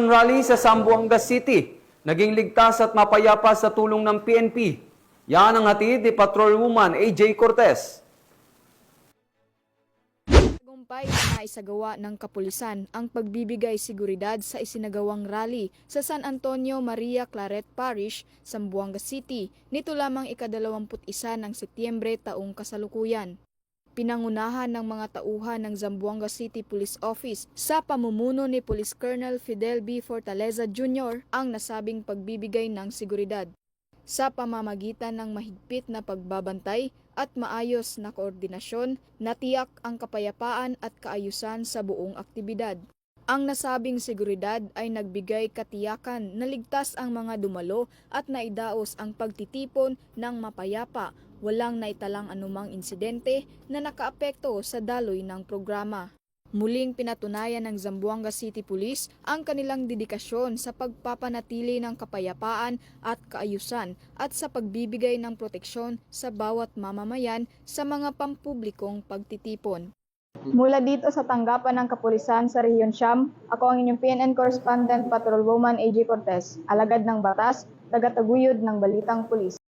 Election rally sa Zamboanga City. Naging ligtas at mapayapa sa tulong ng PNP. Yan ang hatid ni Patrolwoman AJ Cortez. Tagumpay na naisagawa ng kapulisan ang pagbibigay seguridad sa isinagawang rally sa San Antonio Maria Claret Parish, Zamboanga City, nito lamang ika-21 ng Setyembre taong kasalukuyan. Pinangunahan ng mga tauhan ng Zamboanga City Police Office sa pamumuno ni Police Colonel Fidel B. Fortaleza Jr. ang nasabing pagbibigay ng seguridad sa pamamagitan ng mahigpit na pagbabantay at maayos na koordinasyon, natiyak ang kapayapaan at kaayusan sa buong aktibidad. Ang nasabing seguridad ay nagbigay katiyakan na ligtas ang mga dumalo at naidaos ang pagtitipon ng mapayapa, walang naitalang anumang insidente na nakaapekto sa daloy ng programa. Muling pinatunayan ng Zamboanga City Police ang kanilang dedikasyon sa pagpapanatili ng kapayapaan at kaayusan at sa pagbibigay ng proteksyon sa bawat mamamayan sa mga pampublikong pagtitipon. Mula dito sa tanggapan ng kapulisan sa Rehiyon Siyam, ako ang inyong PNN Correspondent Patrolwoman AJ Cortez, alagad ng batas, tagataguyod ng Balitang Pulis.